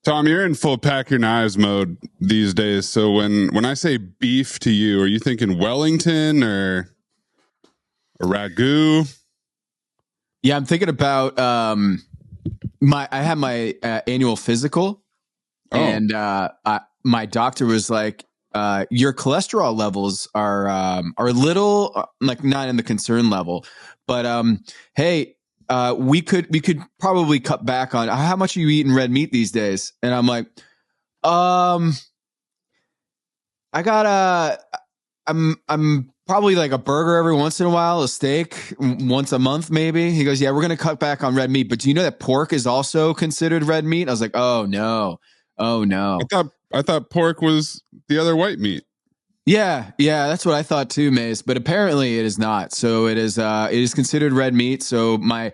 Tom, you're in full pack your knives mode these days. So when I say beef to you, are you thinking Wellington or a ragu? Yeah, I'm thinking about I had my annual physical, and my doctor was like, your cholesterol levels are a little like not in the concern level, but hey, we could probably cut back on how much are you eating red meat these days? And I'm like, I'm probably like a burger every once in a while, a steak once a month, maybe. He goes, yeah, we're going to cut back on red meat. But do you know that pork is also considered red meat? I was like, oh no. I thought pork was the other white meat. Yeah, that's what I thought too, Mace. But apparently it is not. So it is considered red meat. So my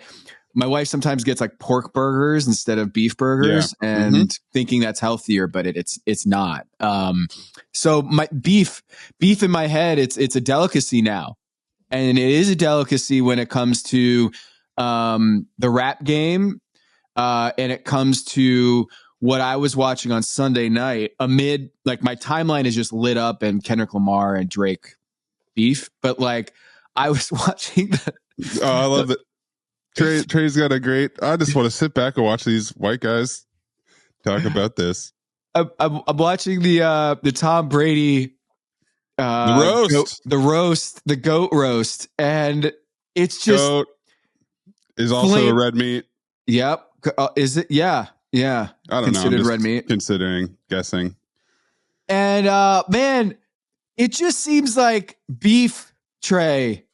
wife sometimes gets like pork burgers instead of beef burgers, and thinking that's healthier, but it's not. So my beef in my head, it's a delicacy now, and it is a delicacy when it comes to the rap game, and it comes to what I was watching on Sunday night. Amid like my timeline is just lit up and Kendrick Lamar and Drake beef, but like I was watching. I love it. Trey's got a great. I just want to sit back and watch these white guys talk about this. I'm watching the Tom Brady the GOAT roast, and it's just GOAT is also a red meat. Yep. Is it? Yeah. I don't considered know. Red meat. Guessing. And man, it just seems like beef, Trey,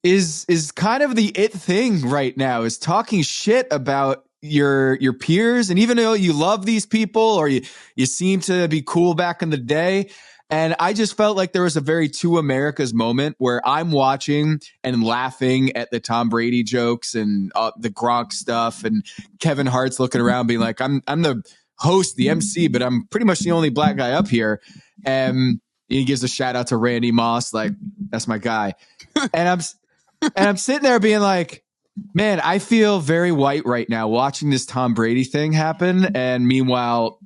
is kind of the it thing right now, is talking shit about your peers. And even though you love these people, or you seem to be cool back in the day. And I just felt like there was a very Two Americas moment where I'm watching and laughing at the Tom Brady jokes and the Gronk stuff, and Kevin Hart's looking around being like, I'm the host, the MC, but I'm pretty much the only black guy up here. And he gives a shout out to Randy Moss, like, that's my guy. And I'm sitting there being like, man, I feel very white right now watching this Tom Brady thing happen. And meanwhile,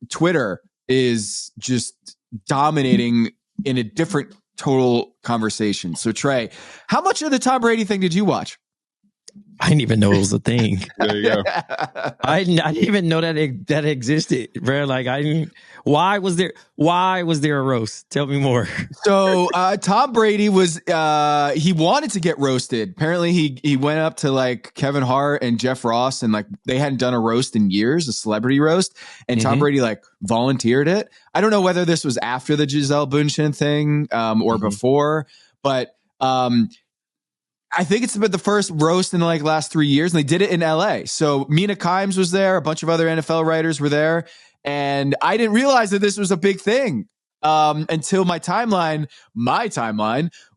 Twitter is just dominating in a different total conversation. So Trey, how much of the Tom Brady thing did you watch? I didn't even know it was a thing. There you go. I didn't even know that that existed, bro. Like why was there a roast? Tell me more. So Tom Brady was he wanted to get roasted. Apparently he went up to like Kevin Hart and Jeff Ross, and like they hadn't done a roast in years, a celebrity roast, and Tom Brady like volunteered it. I don't know whether this was after the Gisele Bündchen thing or before, but I think it's been the first roast in like last 3 years, and they did it in LA. So Mina Kimes was there. A bunch of other NFL writers were there. And I didn't realize that this was a big thing until my timeline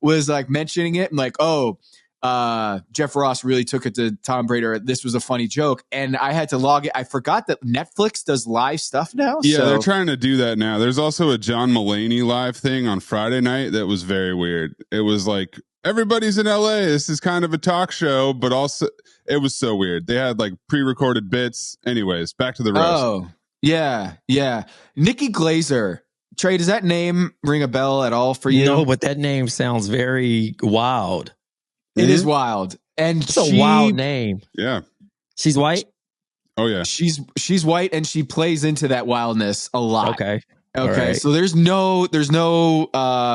was like mentioning it. And like, Jeff Ross really took it to Tom Brady. Or this was a funny joke. And I had to log it. I forgot that Netflix does live stuff now. Yeah, they're trying to do that now. There's also a John Mulaney live thing on Friday night that was very weird. It was like, everybody's in LA. This is kind of a talk show, but also it was so weird. They had like pre-recorded bits. Anyways, back to the roast. Oh, yeah. Nikki Glaser. Trey, does that name ring a bell at all for you? No, but that name sounds very wild. It is wild. And it's a wild name. Yeah. She's white? Oh, yeah. She's white, and she plays into that wildness a lot. Okay. Right. So there's no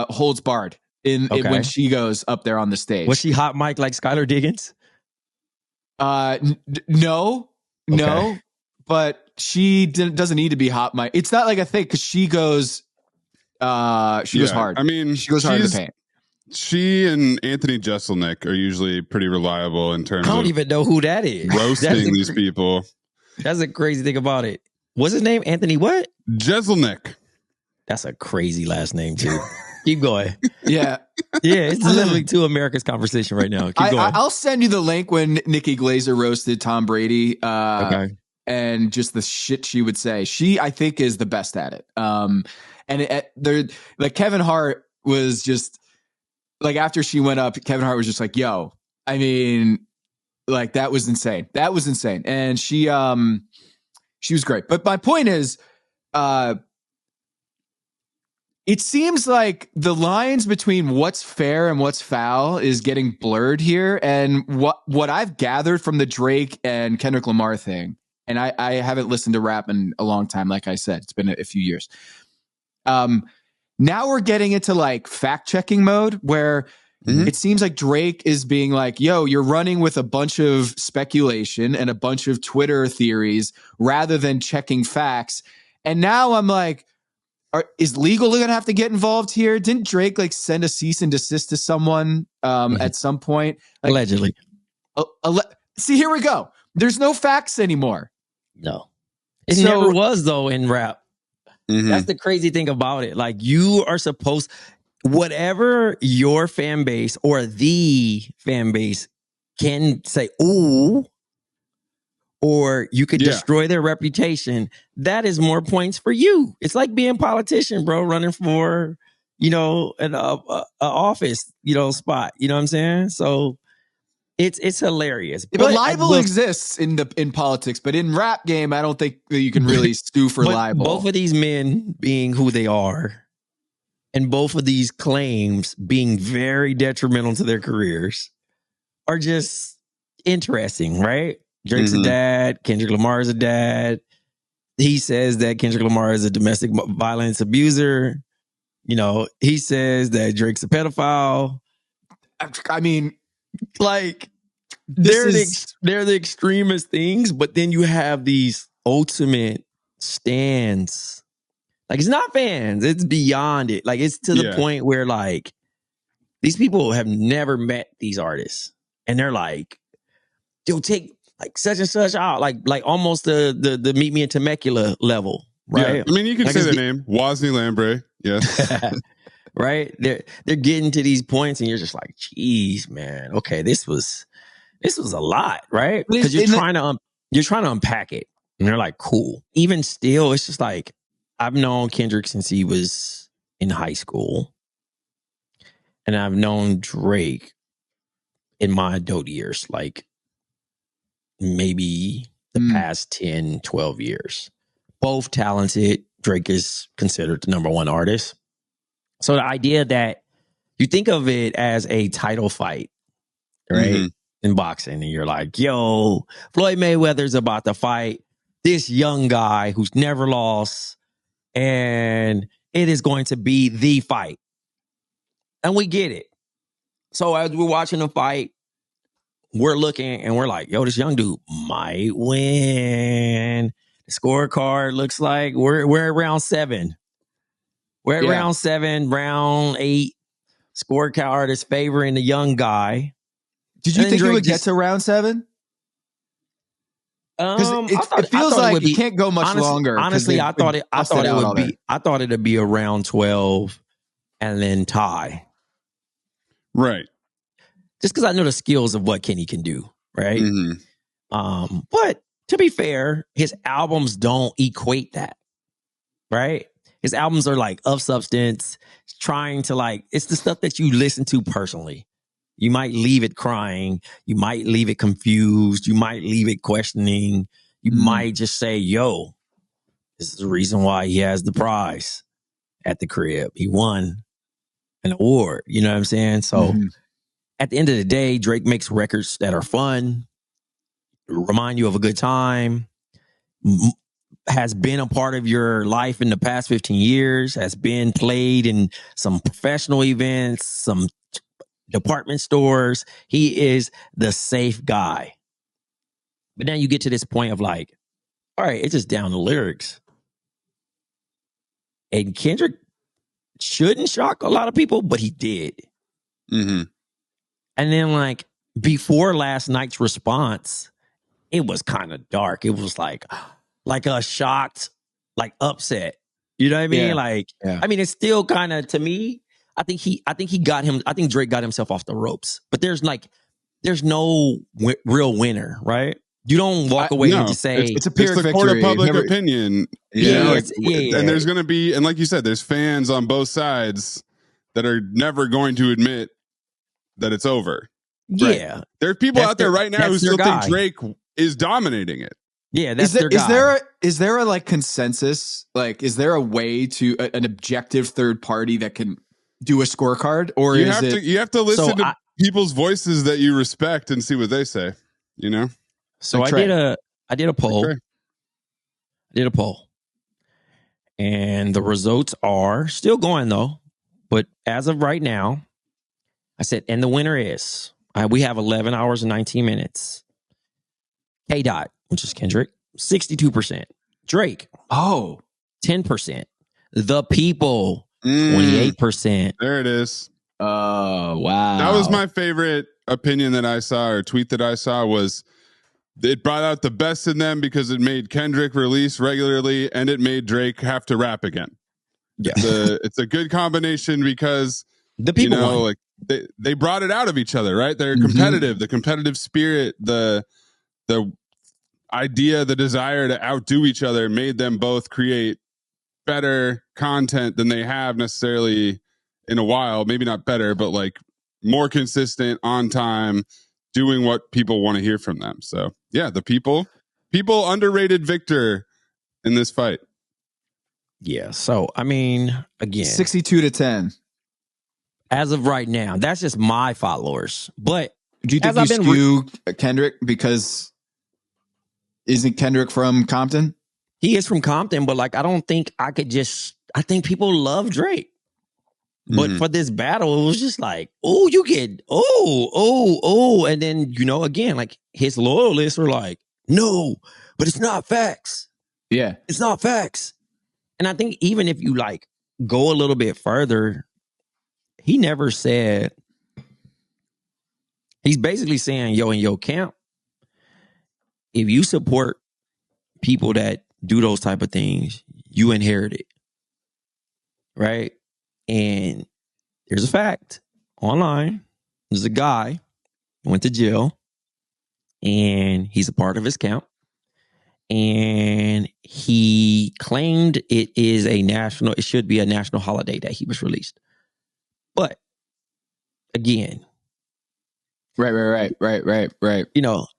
holds barred. When she goes up there on the stage. Was she hot mic like Skylar Diggins? No, but she doesn't need to be hot mic. It's not like a thing because she goes goes hard. I mean, she goes hard in the paint. She and Anthony Jeselnik are usually pretty reliable in terms of. I don't even know who that is. Roasting these people. That's a crazy thing about it. What's his name? Anthony what? Jeselnik. That's a crazy last name too. Keep going. Yeah. It's literally Two Americas conversation right now. Keep going. I'll send you the link when Nikki Glaser roasted Tom Brady. And just the shit she would say. She, I think, is the best at it. Like Kevin Hart was just like, after she went up, Kevin Hart was just like, yo, I mean, like that was insane. And she She was great. But my point is, it seems like the lines between what's fair and what's foul is getting blurred here. And what I've gathered from the Drake and Kendrick Lamar thing, and I haven't listened to rap in a long time, like I said, it's been a few years. Now we're getting into like fact checking mode where it seems like Drake is being like, yo, you're running with a bunch of speculation and a bunch of Twitter theories rather than checking facts. And now I'm like, is legal going to have to get involved here? Didn't Drake like send a cease and desist to someone at some point? Like, Allegedly. See, here we go. There's no facts anymore. No. It never was, though, in rap. Mm-hmm. That's the crazy thing about it. Like, you are supposed, whatever your fan base or the fan base can say, ooh, or you could destroy their reputation, that is more points for you. It's like being a politician, bro, running for, an office, spot. You know what I'm saying? So it's hilarious. But libel exists in politics, but in rap game, I don't think that you can really sue for libel. Both of these men being who they are, and both of these claims being very detrimental to their careers, are just interesting, right? Drake's a dad. Kendrick Lamar is a dad. He says that Kendrick Lamar is a domestic violence abuser. He says that Drake's a pedophile. I mean, like, they're the extremist things, but then you have these ultimate stands. Like, it's not fans. It's beyond it. Like, it's to the point where, like, these people have never met these artists. And they're like, they'll take like such and such out, like almost the Meet Me in Temecula level, right? Yeah. I mean, you can say their name, Wozni Lambre, yes, right. They're getting to these points, and you're just like, geez, man, okay, this was a lot, right? Because you're trying to unpack it, and they're like, cool. Even still, it's just like, I've known Kendrick since he was in high school, and I've known Drake in my adult years, like, maybe the past 10, 12 years. Both talented. Drake is considered the number one artist. So the idea that you think of it as a title fight, right? In boxing, and you're like, yo, Floyd Mayweather's about to fight this young guy who's never lost, and it is going to be the fight. And we get it. So as we're watching the fight, we're looking and we're like, yo, this young dude might win. The scorecard looks like we're at round 7. We're at round 7, round 8. Scorecard is favoring the young guy. Did you think it would get to round 7? Because it feels like it can't go much longer. Honestly, I thought it'd be a round 12 and then tie. Right. Just because I know the skills of what Kenny can do, right? But to be fair, his albums don't equate that, right? His albums are like of substance, trying to like, it's the stuff that you listen to personally. You might leave it crying. You might leave it confused. You might leave it questioning. You might just say, yo, this is the reason why he has the prize at the crib. He won an award. You know what I'm saying? So at the end of the day, Drake makes records that are fun, remind you of a good time, has been a part of your life in the past 15 years, has been played in some professional events, some department stores. He is the safe guy. But now you get to this point of like, all right, it's just down to lyrics. And Kendrick shouldn't shock a lot of people, but he did. And then like before last night's response, it was kind of dark. It was like a shocked, like upset. You know what I mean? I mean, it's still kind of, to me, I think Drake got himself off the ropes. But there's no real winner, right? You don't walk away and just say it's a pure victory. Court of public opinion. And there's going to be, and like you said, there's fans on both sides that are never going to admit that it's over. Yeah. Right? There are people out there right now who still think Drake is dominating it. Yeah, that's their guy. Is there a like consensus? Like, is there a way to an objective third party that can do a scorecard, or you have to listen to people's voices that you respect and see what they say. You know. So like I did a poll. I did a poll, and the results are still going though. But as of right now, I said, and the winner is we have 11 hours and 19 minutes. K Dot, which is Kendrick, 62%. Drake, 10%. The People, 28%. There it is. Oh, wow. That was my favorite opinion that I saw, or tweet that I saw, was it brought out the best in them because it made Kendrick release regularly and it made Drake have to rap again. Yeah. It's a good combination because the people, like they brought it out of each other, right? They're competitive, the competitive spirit, the idea, the desire to outdo each other made them both create better content than they have necessarily in a while. Maybe not better, but like more consistent, on time, doing what people want to hear from them. So yeah, the people underrated victor in this fight. Yeah. So, I mean, again, 62-10. As of right now, that's just my followers. But do you think you skew Kendrick because isn't Kendrick from Compton? He is from Compton, but like, I don't think I could I think people love Drake. But for this battle, it was just like, oh, you get, and then, again, like his loyalists were like, no, but it's not facts. Yeah. It's not facts. And I think even if you like go a little bit further, he never said, he's basically saying, yo, in your camp, if you support people that do those type of things, you inherit it. Right? And there's a fact online. There's a guy who went to jail and he's a part of his camp. And he claimed it should be a national holiday that he was released. But again, right.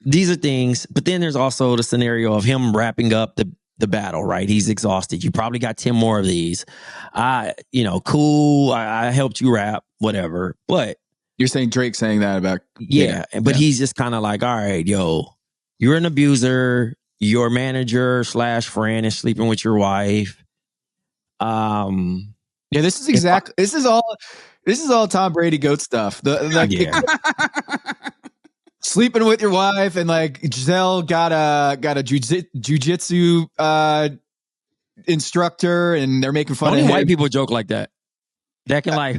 These are things, but then there's also the scenario of him wrapping up the battle, right? He's exhausted. You probably got 10 more of these. Cool. I helped you rap, whatever. But you're saying Drake saying that about but he's just kind of like, all right, yo, you're an abuser. Your manager / friend is sleeping with your wife. This is all Tom Brady GOAT stuff. Sleeping with your wife, and like Giselle got a jujitsu instructor, and they're making fun of him. White people joke like that. That can like,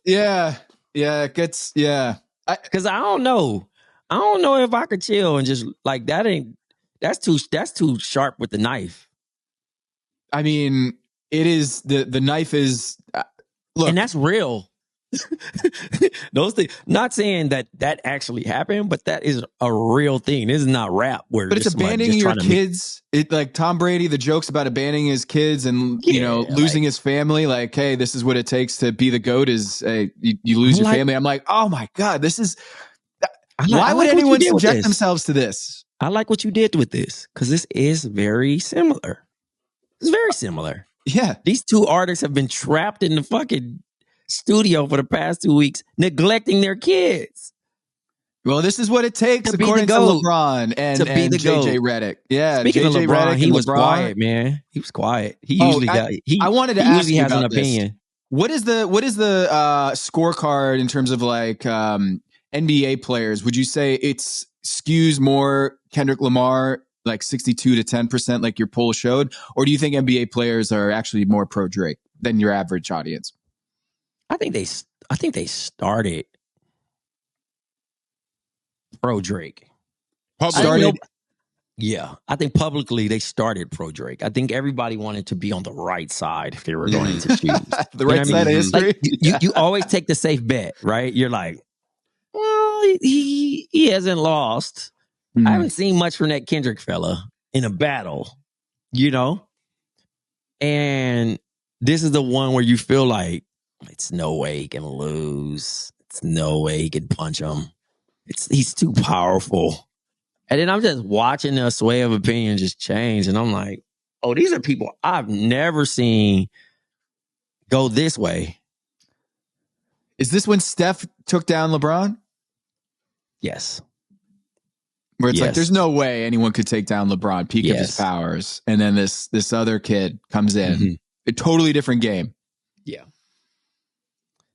it gets because I don't know if I could chill and just like that ain't. That's too sharp with the knife. I mean, it is the knife is look, and that's real. Those things. Not saying that actually happened, but that is a real thing. This is not rap. But it's abandoning your kids. It like Tom Brady, the jokes about abandoning his kids and losing his family. Like, hey, this is what it takes to be the GOAT. Is you lose your family. I'm like, oh my god, this is. Why would anyone subject themselves to this? I like what you did with this because this is very similar. It's very similar. Yeah. These two artists have been trapped in the fucking studio for the past 2 weeks, neglecting their kids. Well, this is what it takes, according to LeBron and JJ Redick. Yeah. Speaking of LeBron, he was quiet, man. He was quiet. He usually I wanted to ask you has about an opinion. What is the scorecard in terms of like NBA players? Would you say it's skews more Kendrick Lamar, like 62-10%, like your poll showed? Or do you think NBA players are actually more pro Drake than your average audience? I think they started pro Drake. I think publicly they started pro Drake. I think everybody wanted to be on the right side if they were going into shoes. The right side of history. Like, you always take the safe bet, right? You're like, well, he hasn't lost. I haven't seen much from that Kendrick fella in a battle, And this is the one where you feel like it's no way he can lose. It's no way he can punch him. He's too powerful. And then I'm just watching the sway of opinion just change. And I'm like, oh, these are people I've never seen go this way. Is this when Steph took down LeBron? Yes. Where it's like, there's no way anyone could take down LeBron, peak of his powers. And then this other kid comes in. A totally different game. Yeah.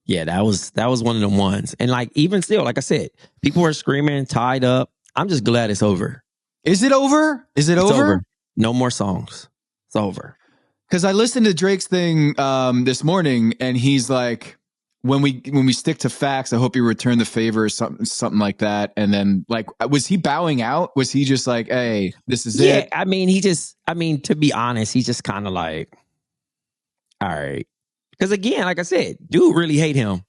Yeah, that was one of them ones. And like, even still, like I said, people were screaming, tied up. I'm just glad it's over. Is it over? It's over? No more songs. It's over. Because I listened to Drake's thing this morning, and he's like, when we stick to facts, I hope you return the favor or something like that. And then, like, was he bowing out? Was he just like, hey, this is it? Yeah, I mean, to be honest, he's just kind of like, all right. Because again, like I said, dude really hate him.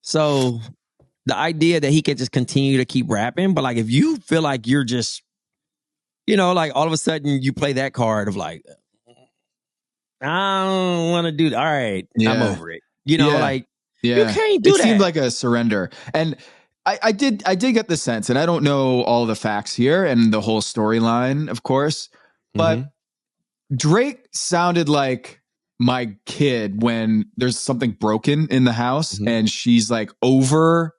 So the idea that he could just continue to keep rapping, but like if you feel like you're just, like all of a sudden you play that card of like, I don't want to do that. All right, I'm over it. You can't do that. It seemed like a surrender. And I did get the sense, and I don't know all the facts here and the whole storyline, of course, but Drake sounded like my kid when there's something broken in the house and she's like over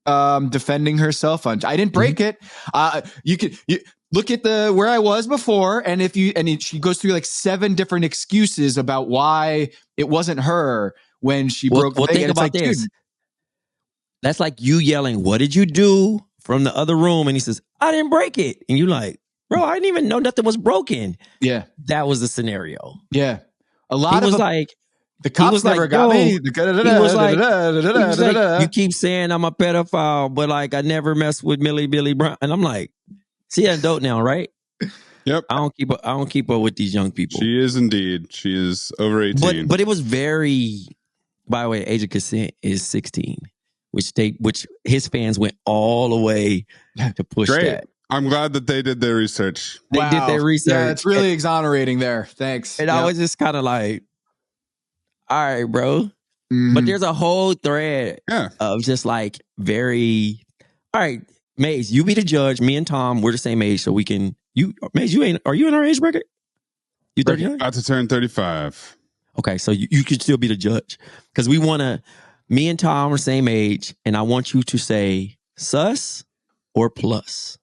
defending herself on, I didn't break it. You look at where I was before, and she goes through like 7 different excuses about why it wasn't her when she broke the thing. Think about this. Dude, that's like you yelling, "What did you do?" from the other room, and he says, "I didn't break it," and you're like, "Bro, I didn't even know nothing was broken." Yeah, that was the scenario. Yeah, a lot of like. The cops never got me. He was like, you keep saying I'm a pedophile, but like I never messed with Millie Billy Brown. And I'm like, see, I'm dope now, right? Yep. I don't keep up with these young people. She is indeed. She is over 18. But it was very, by the way, age of consent is 16, which his fans went all the way to push that. I'm glad that they did their research. They did their research. Yeah, it's really exonerating there. Thanks. And I was just kind of like, all right, bro. But there's a whole thread of just like very, all right, Maze, you be the judge. Me and Tom, we're the same age, so we can, Maze, are you in our age bracket? You 39? About to turn 35. Okay, so you could still be the judge. Because me and Tom are the same age, and I want you to say sus or plus.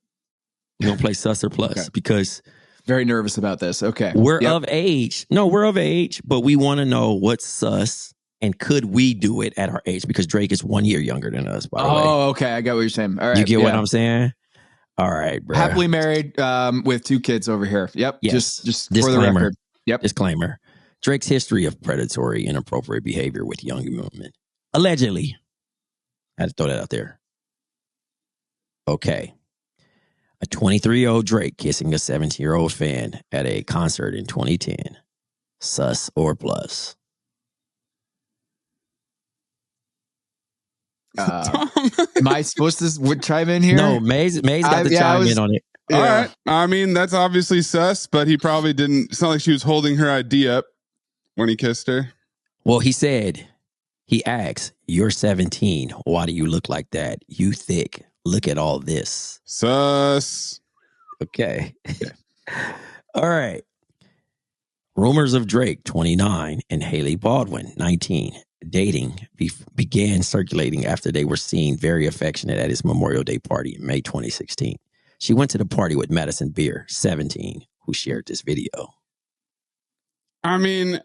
We're going to play sus or plus because... Very nervous about this. Okay. We're of age. No, we're of age, but we want to know what's sus and could we do it at our age? Because Drake is 1 year younger than us, by the way. Oh, okay. I got what you're saying. All right. You get what I'm saying? All right, bro. Happily married with 2 kids over here. Yep. Yes. Just for the record. Yep. Disclaimer. Drake's history of predatory, inappropriate behavior with young women. Allegedly. I had to throw that out there. Okay. A 23-year-old Drake kissing a 17-year-old fan at a concert in 2010. Sus or plus? Am I supposed to chime in here? No, Maze got to chime in on it. All right. I mean, that's obviously sus, but he probably didn't. It's not like she was holding her ID up when he kissed her. Well, he asked, "You're 17. Why do you look like that? You thick. Look at all this." Sus. Okay. All right. Rumors of Drake, 29, and Haley Baldwin, 19, dating began circulating after they were seen very affectionate at his Memorial Day party in May 2016. She went to the party with Madison Beer, 17, who shared this video. I mean,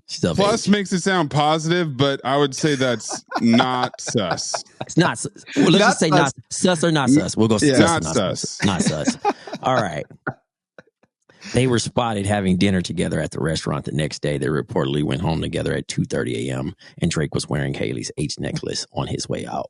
plus makes it sound positive, but I would say that's not sus. It's not sus. Well, let's just say not sus or not sus. We'll go sus. Not sus. Not sus. All right. They were spotted having dinner together at the restaurant the next day. They reportedly went home together at 2:30 a.m. and Drake was wearing Haley's H necklace on his way out.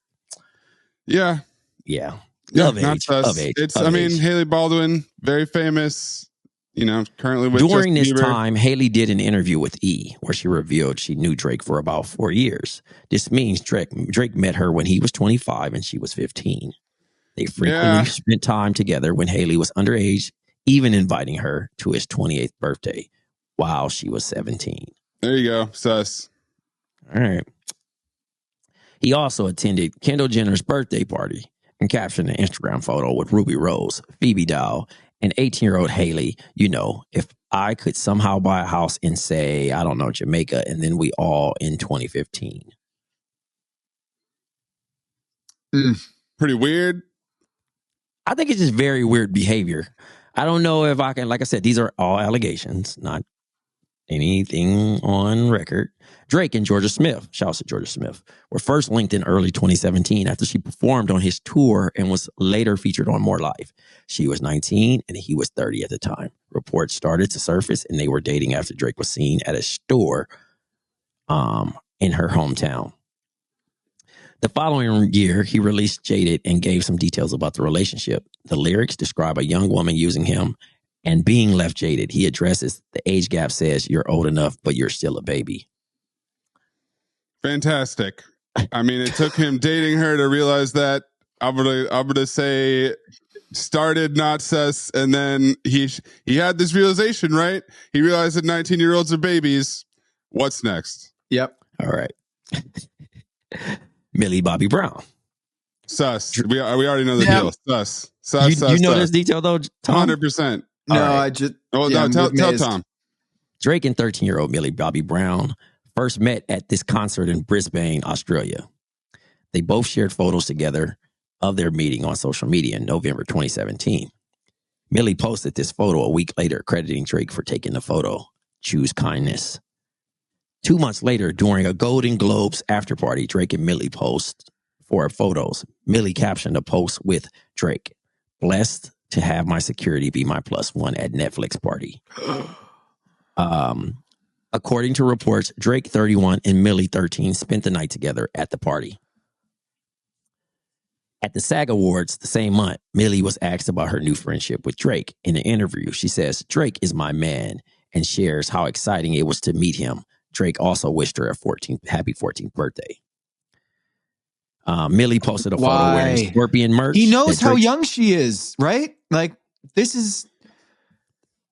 Yeah. Yeah. Not sus. Haley Baldwin, very famous. Currently with During this Bieber. time, Haley did an interview with E! Where she revealed she knew Drake for about 4 years. This means Drake met her when he was 25 and she was 15. They frequently spent time together when Haley was underage, even inviting her to his 28th birthday while she was 17. There you go. Sus. All right. He also attended Kendall Jenner's birthday party and captioned an Instagram photo with Ruby Rose, Phoebe Dow, and 18-year-old Haley. You know, if I could somehow buy a house in, say, I don't know, Jamaica, and then we all in 2015. Pretty weird. I think it's just very weird behavior. I don't know if I can, like I said, these are all allegations, not anything on record. Drake and Georgia Smith, shouts to Georgia Smith, were first linked in early 2017 after she performed on his tour and was later featured on More Life. She was 19 and he was 30 at the time. Reports started to surface and they were dating after Drake was seen at a store in her hometown. The following year, he released Jaded and gave some details about the relationship. The lyrics describe a young woman using him and being left jaded. He addresses the age gap, says, "You're old enough, but you're still a baby." Fantastic. I mean, it took him dating her to realize that. I'm gonna say started not sus, and then he had this realization, right? He realized that 19-year-olds are babies. What's next? Yep. All right. Millie Bobby Brown. Sus. We already know the deal. Sus. You know this detail though, Tom? 100%. No, right. I just. Oh, yeah, no, tell Tom. Drake and 13-year-old Millie Bobby Brown first met at this concert in Brisbane, Australia. They both shared photos together of their meeting on social media in November 2017. Millie posted this photo a week later, crediting Drake for taking the photo. Choose kindness. 2 months later, during a Golden Globes after party, Drake and Millie posed for photos. Millie captioned a post with Drake, "Blessed to have my security be my +1 at Netflix party." According to reports, Drake, 31, and Millie, 13, spent the night together at the party. At the SAG Awards the same month, Millie was asked about her new friendship with Drake. In an interview, she says, "Drake is my man," and shares how exciting it was to meet him. Drake also wished her a happy 14th birthday. Millie posted a photo wearing Scorpion merch. He knows how young she is, right? Like, this is...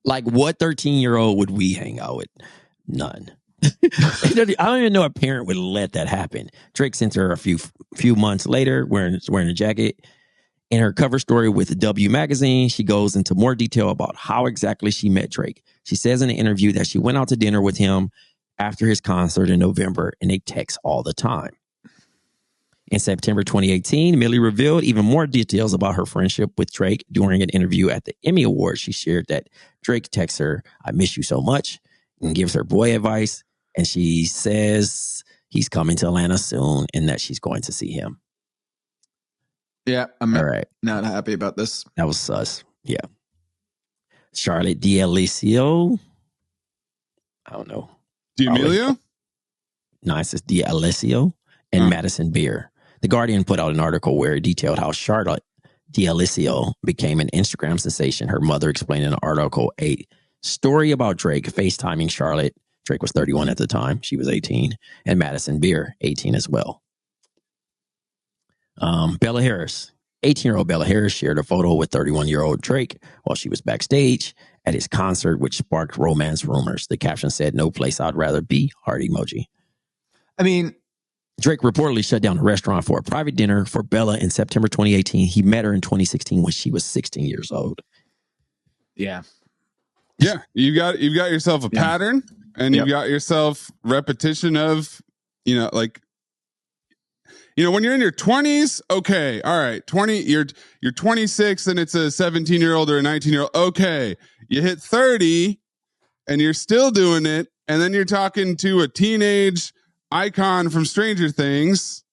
Like, what 13-year-old would we hang out with? None. I don't even know a parent would let that happen. Drake sent her a few months later wearing a jacket. In her cover story with W Magazine, she goes into more detail about how exactly she met Drake. She says in an interview that she went out to dinner with him after his concert in November, and they text all the time. In September 2018, Millie revealed even more details about her friendship with Drake. During an interview at the Emmy Awards, she shared that Drake texts her, "I miss you so much," and gives her boy advice. And she says he's coming to Atlanta soon and that she's going to see him. Yeah, I'm all right. Not happy about this. That was sus. Yeah. Charlotte D'Alessio. I don't know. D'Amelio? No, it says D'Alessio and Madison Beer. The Guardian put out an article where it detailed how Charlotte D'Alessio became an Instagram sensation. Her mother explained in the article a story about Drake FaceTiming Charlotte. Drake was 31 at the time. She was 18. And Madison Beer, 18 as well. Bella Harris. 18-year-old Bella Harris shared a photo with 31-year-old Drake while she was backstage at his concert, which sparked romance rumors. The caption said, "No place I'd rather be," heart emoji. I mean, Drake reportedly shut down a restaurant for a private dinner for Bella in September 2018. He met her in 2016 when she was 16 years old. Yeah. Yeah. You got yourself a pattern, and you've got yourself repetition of, like, when you're in your 20s, okay, all right, 20, you're 26 and it's a 17-year-old or a 19-year-old. Okay. You hit 30 and you're still doing it. And then you're talking to a teenage icon from Stranger Things.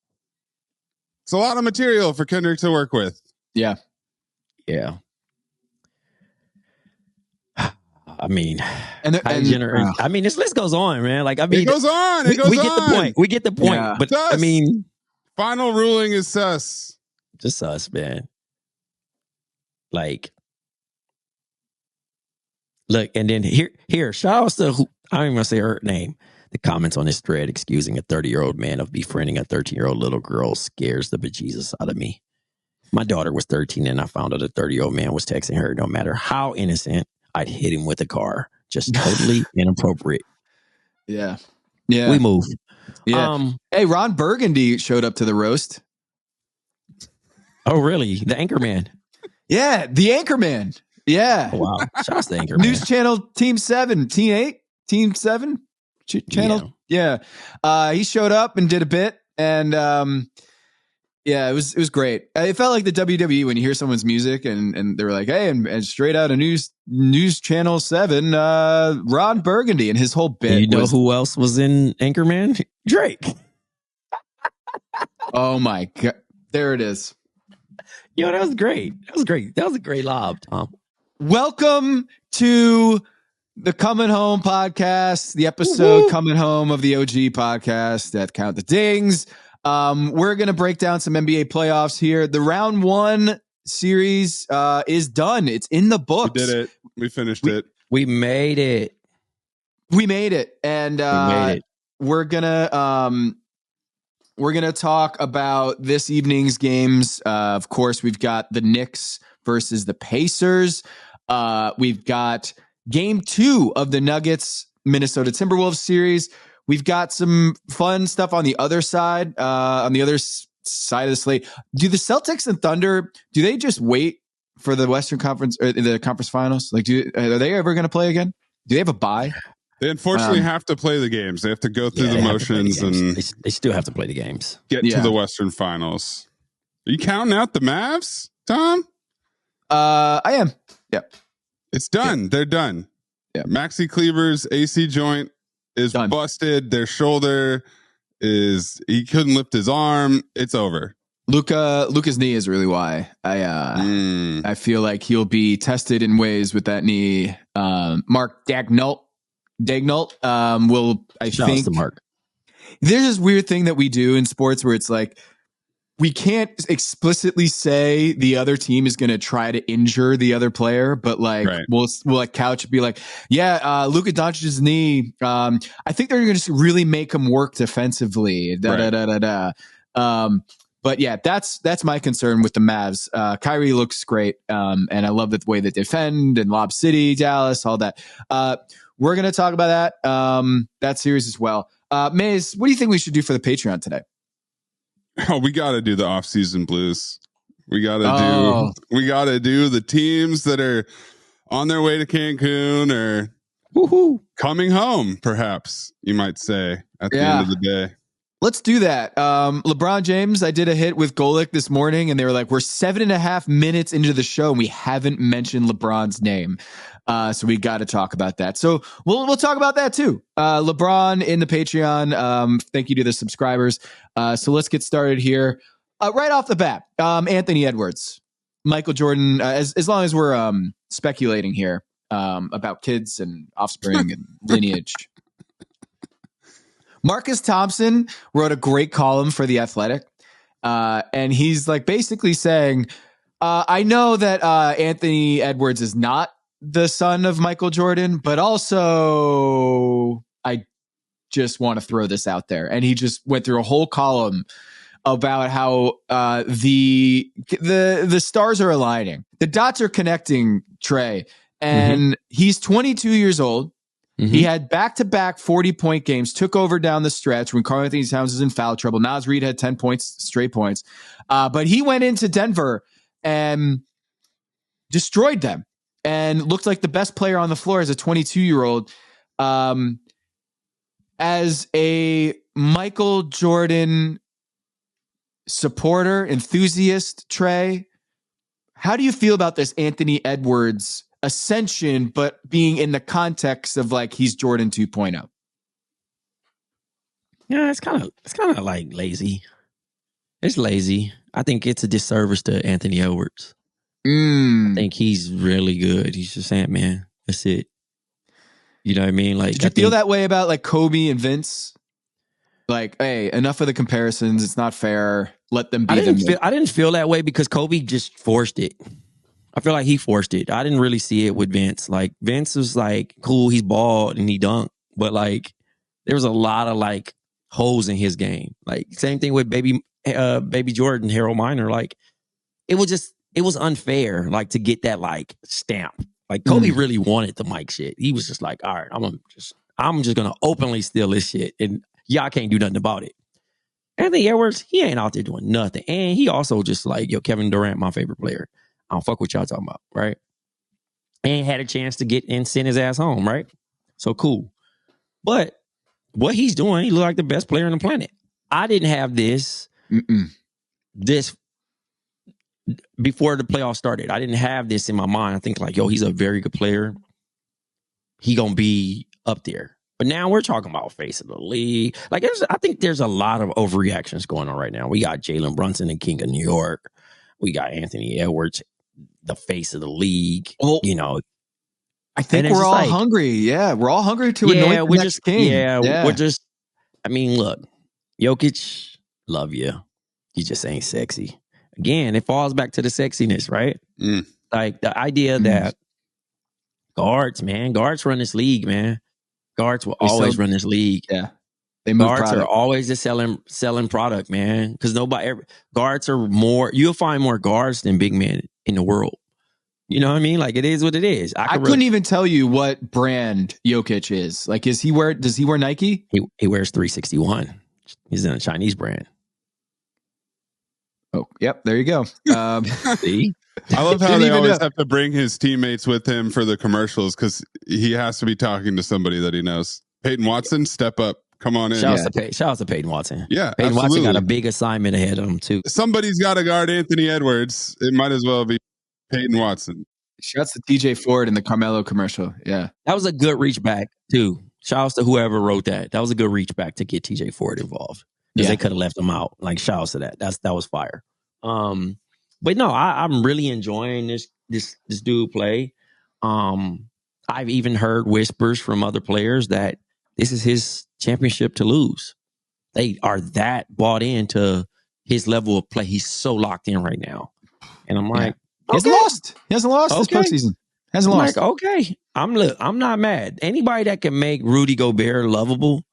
It's a lot of material for Kendrick to work with. Yeah. Yeah. I mean, I mean, this list goes on, man. Like, I mean, it goes on. We get the point. We get the point. Yeah. But I mean, final ruling is sus. Just sus, man. Like, look, and then here, shout out to I don't even want to say her name. The comments on this thread excusing a 30-year-old man of befriending a 13-year-old little girl scares the bejesus out of me. My daughter was 13 and I found out a 30-year-old man was texting her. No matter how innocent, I'd hit him with a car. Just totally inappropriate. Yeah. We move. Yeah. Hey, Ron Burgundy showed up to the roast. Oh, really? The Anchorman. Yeah, the Anchorman. Yeah. Oh, wow. Shout out to the Anchorman. News Channel Team 7, Team 8, Team 7 channel. Yeah. He showed up and did a bit, and yeah, it was great. It felt like the WWE when you hear someone's music and they were like, hey, and straight out of News Channel 7, Ron Burgundy, and his whole bit. You know who else was in Anchorman? Drake. Oh my God. There it is. Yo, that was great. That was great. That was a great lob, Tom. Welcome to the Coming Home podcast, the episode Coming Home of the OG podcast at Count the Dings. We're going to break down some NBA playoffs here. The round 1 series is done. It's in the books. We did it. We finished it. We made it. We made it. And we're gonna talk about this evening's games. Of course, we've got the Knicks versus the Pacers. We've got game 2 of the Nuggets Minnesota Timberwolves series. We've got some fun stuff on the other side. On the other side of the slate, do the Celtics and Thunder? Do they just wait for the Western Conference or the conference finals? Like, are they ever going to play again? Do they have a bye? They unfortunately have to play the games. They have to go through the motions and they still have to play the games. Get to the Western Finals. Are you counting out the Mavs, Tom? I am. Yep. It's done. They're done. Yeah. Maxi Kleber's AC joint is done. Busted. Their shoulder he couldn't lift his arm. It's over. Luka's knee is really why I feel like he'll be tested in ways with that knee. Mark Daigneault will, I think, to Mark. There's this weird thing that we do in sports where it's like we can't explicitly say the other team is going to try to injure the other player, but like we'll like couch be like, Luka Doncic's knee. I think they're going to really make him work defensively. But yeah, that's my concern with the Mavs. Kyrie looks great, and I love the way they defend and Lob City, Dallas, all that. We're going to talk about that series as well. Maze, what do you think we should do for the Patreon today? Oh, we got to do the offseason blues. We got to do the teams that are on their way to Cancun or coming home, perhaps you might say at the end of the day. Let's do that. LeBron James, I did a hit with Golick this morning, and they were like, we're 7.5 minutes into the show, and we haven't mentioned LeBron's name. So we got to talk about that. So we'll talk about that too. LeBron in the Patreon. Thank you to the subscribers. So let's get started here. Right off the bat, Anthony Edwards, Michael Jordan, as long as we're speculating here about kids and offspring and lineage. Marcus Thompson wrote a great column for The Athletic, and he's like basically saying, I know that Anthony Edwards is not the son of Michael Jordan, but also I just want to throw this out there. And he just went through a whole column about how the stars are aligning. The dots are connecting, Trey. And he's 22 years old. He had back-to-back 40-point games, took over down the stretch when Karl-Anthony Towns was in foul trouble. Naz Reid had 10 points, straight points. But he went into Denver and destroyed them and looked like the best player on the floor as a 22-year-old. As a Michael Jordan supporter, enthusiast, Trey, how do you feel about this Anthony Edwards ascension, but being in the context of like he's Jordan 2.0? Yeah, it's kind of like lazy. It's lazy. I think it's a disservice to Anthony Edwards. I think he's really good. He's just Ant-Man. That's it. You know what I mean? Like, did you feel that way about like Kobe and Vince? Like, hey, enough of the comparisons. It's not fair. Let them be. I didn't feel that way because Kobe just forced it. I feel like he forced it. I didn't really see it with Vince. Like, Vince was like, cool, he's bald and he dunked. But like, there was a lot of like holes in his game. Like, same thing with baby Jordan, Harold Miner. Like, it was unfair, like, to get that like stamp. Like, Kobe really wanted the Mike shit. He was just like, all right, I'm just gonna openly steal this shit, and y'all can't do nothing about it. Anthony Edwards, he ain't out there doing nothing. And he also just like, yo, Kevin Durant, my favorite player. I don't fuck what y'all talking about, right? And had a chance to get and send his ass home, right? So cool. But what he's doing, he look like the best player on the planet. I didn't have this before the playoffs started. I didn't have this in my mind. I think like, yo, he's a very good player. He gonna be up there. But now we're talking about face of the league. Like, I think there's a lot of overreactions going on right now. We got Jalen Brunson, the king of New York. We got Anthony Edwards, the face of the league. Well, you know, I think we're all hungry. Yeah, we're all hungry to anoint the next king. Yeah, we're just. I mean, look, Jokic, love you. You just ain't sexy. Again, it falls back to the sexiness, right? Like the idea that guards run this league, man. Guards will always run this league. Yeah, they move guards product. are always just selling product, man. Because guards are more. You'll find more guards than big men in the world. You know what I mean? Like it is what it is. I couldn't even tell you what brand Jokic is. Like, does he wear Nike? He wears 361. He's in a Chinese brand. Oh, yep. There you go. See? I love how they always have to bring his teammates with him for the commercials because he has to be talking to somebody that he knows. Peyton Watson, step up. Come on in. Shout out to Peyton Watson. Yeah, Peyton absolutely. Watson got a big assignment ahead of him, too. Somebody's got to guard Anthony Edwards. It might as well be Peyton Watson. Shouts to TJ Ford in the Carmelo commercial. Yeah. That was a good reach back, too. Shouts to whoever wrote that. That was a good reach back to get TJ Ford involved. Because they could have left him out. Like, shouts to that. That was fire. But no, I'm really enjoying this dude play. I've even heard whispers from other players that this is his championship to lose. They are that bought into his level of play. He's so locked in right now. And I'm like, He hasn't lost this postseason. Hasn't lost. Like, okay. I'm not mad. Anybody that can make Rudy Gobert lovable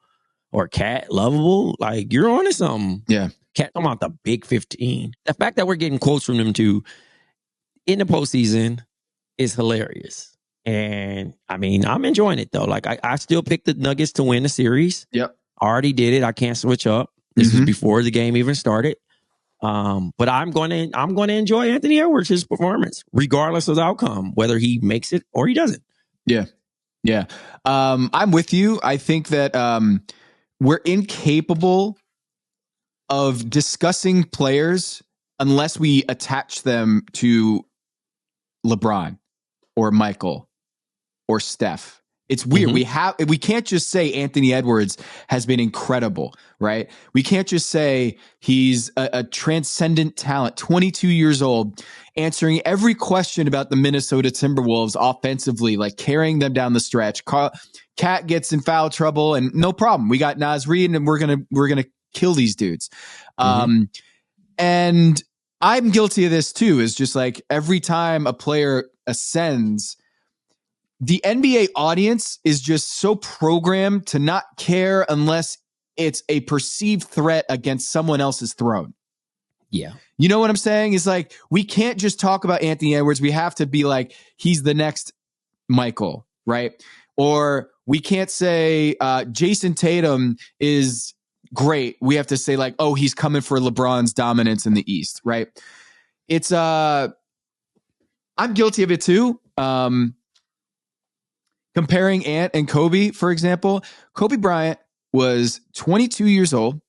or Cat lovable, like you're on to something. Yeah. Cat talking about the big 15. The fact that we're getting quotes from them too in the postseason is hilarious. And I mean, I'm enjoying it though. Like I still picked the Nuggets to win the series. Yep. I already did it. I can't switch up. This was before the game even started. But I'm going to enjoy Anthony Edwards' performance, regardless of the outcome, whether he makes it or he doesn't. Yeah. Yeah. I'm with you. I think that we're incapable of discussing players unless we attach them to LeBron or Michael or Steph. It's weird. We can't just say Anthony Edwards has been incredible, right? We can't just say he's a transcendent talent, 22 years old, answering every question about the Minnesota Timberwolves offensively, like carrying them down the stretch. Cat gets in foul trouble and no problem. We got Naz Reid and we're gonna kill these dudes. And I'm guilty of this too, is just like every time a player ascends, the NBA audience is just so programmed to not care unless it's a perceived threat against someone else's throne. Yeah. You know what I'm saying? It's like, we can't just talk about Anthony Edwards. We have to be like, he's the next Michael, right? Or we can't say Jason Tatum is great. We have to say like, oh, he's coming for LeBron's dominance in the East, right? It's, I'm guilty of it too. Comparing Ant and Kobe, for example, Kobe Bryant was 22 years old,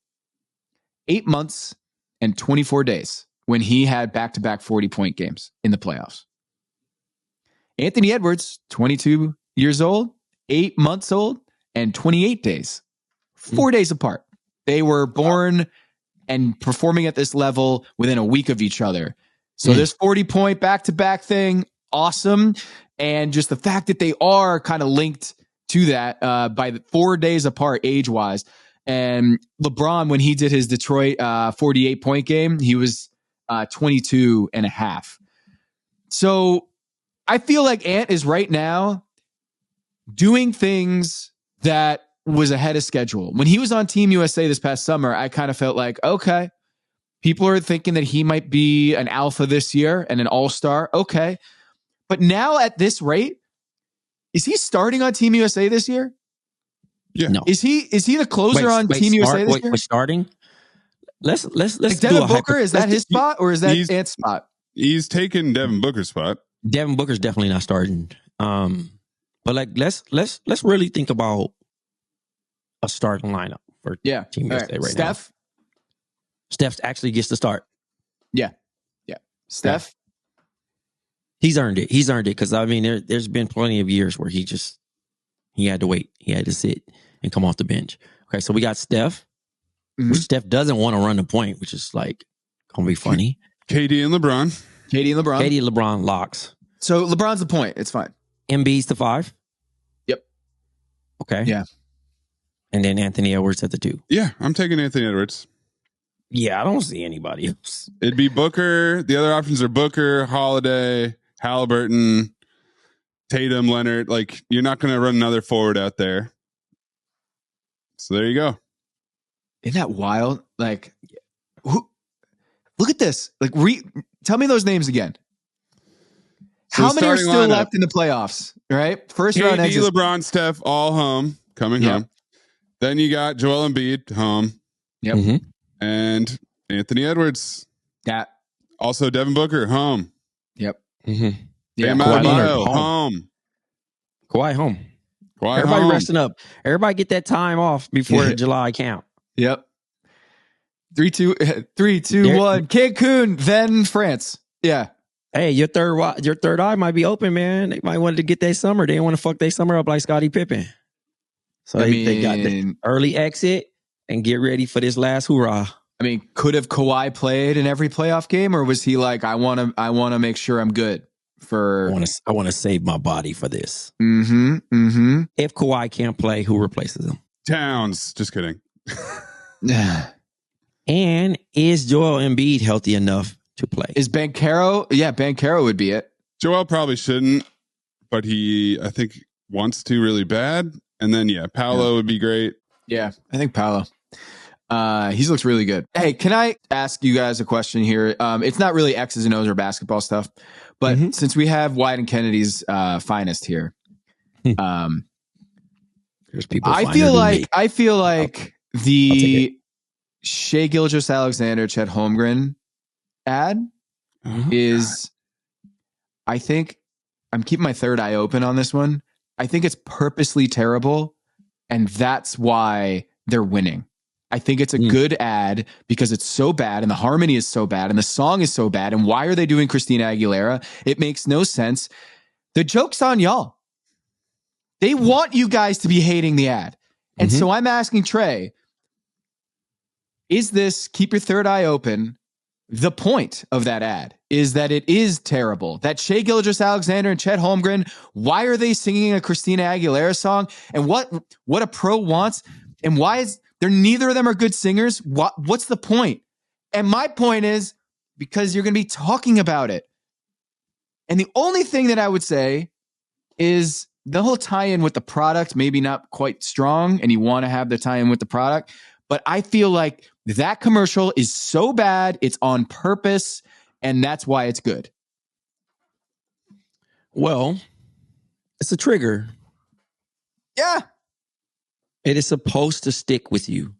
8 months and 24 days when he had back-to-back 40-point games in the playoffs. Anthony Edwards, 22 years old, 8 months old, and 28 days. 4 days apart. They were born and performing at this level within a week of each other. So this 40-point back-to-back thing, awesome. And just the fact that they are kind of linked to that by 4 days apart age-wise. And LeBron, when he did his Detroit 48-point game, he was 22 and a half. So I feel like Ant is right now doing things that was ahead of schedule. When he was on Team USA this past summer, I kind of felt like, okay, people are thinking that he might be an alpha this year and an all-star. Okay. But now at this rate, is he starting on Team USA this year? Yeah. No. Is he the closer on Team USA this year? We're starting? Let's like Devin Booker, is that his spot or is that Ant's spot? He's taken Devin Booker's spot. Devin Booker's definitely not starting. But like let's really think about a starting lineup for Team USA right now. Steph actually gets to start. Yeah. Steph. He's earned it. Because I mean, there's been plenty of years where he had to wait. He had to sit and come off the bench. Okay, so we got Steph. Mm-hmm. Which Steph doesn't want to run the point, which is like gonna be funny. KD and LeBron locks. So LeBron's the point. It's fine. Embiid's the 5. Yep. Okay. Yeah. And then Anthony Edwards at the 2. Yeah, I'm taking Anthony Edwards. Yeah, I don't see anybody else. It'd be Booker. The other options are Booker, Holiday, Halliburton, Tatum, Leonard. Like, you're not going to run another forward out there. So there you go. Isn't that wild? Like, look at this. Like, tell me those names again. So how many are still left in the playoffs? Right, first round exit. LeBron, Steph, all home, coming home. Then you got Joel Embiid home. Yep, and Anthony Edwards. Yeah. Also Devin Booker home. Yep. Yeah, Kawhi home. Kawhi home. Everybody resting up. Everybody get that time off before July count. Yep. 3, 2, 1. Cancun, then France. Yeah. Hey, your third eye might be open, man. They might want to get their summer. They want to fuck their summer up like Scottie Pippen. So they got the early exit and get ready for this last hoorah. I mean, could have Kawhi played in every playoff game, or was he like, I want to make sure I'm good for. I want to save my body for this. Mm-hmm. If Kawhi can't play, who replaces him? Towns. Just kidding. And is Joel Embiid healthy enough to play? Is Banchero? Yeah, Banchero would be it. Joel probably shouldn't, but I think wants to really bad. And then Paolo would be great. Yeah, I think Paolo. He looks really good. Hey, can I ask you guys a question here? It's not really X's and O's or basketball stuff, but since we have Wyatt and Kennedy's finest here, there's people. I feel like the Shai Gilgeous-Alexander, Chet Holmgren ad is. I think I'm keeping my third eye open on this one. I think it's purposely terrible, and that's why they're winning. I think it's a good ad because it's so bad and the harmony is so bad and the song is so bad. And why are they doing Christina Aguilera? It makes no sense. The joke's on y'all. They want you guys to be hating the ad. And so I'm asking Trey, is this, keep your third eye open, the point of that ad is that it is terrible. That Shai Gilgeous-Alexander and Chet Holmgren, why are they singing a Christina Aguilera song? And what a pro wants? And why is... neither of them are good singers. What's the point? And my point is because you're going to be talking about it. And the only thing that I would say is the whole tie-in with the product, maybe not quite strong, and you want to have the tie-in with the product. But I feel like that commercial is so bad, it's on purpose, and that's why it's good. Well, it's a trigger. Yeah. It is supposed to stick with you.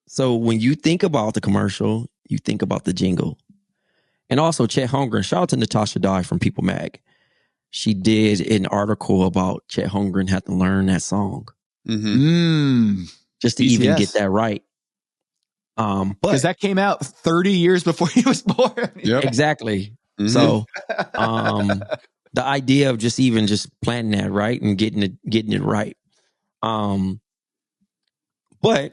So when you think about the commercial, you think about the jingle. And also Chet Holmgren. Shout out to Natasha Dye from People Mag. She did an article about Chet Holmgren had to learn that song. Just to even get that right. Because that came out 30 years before he was born. Yep. Exactly. So the idea of just planting that right and getting it right. But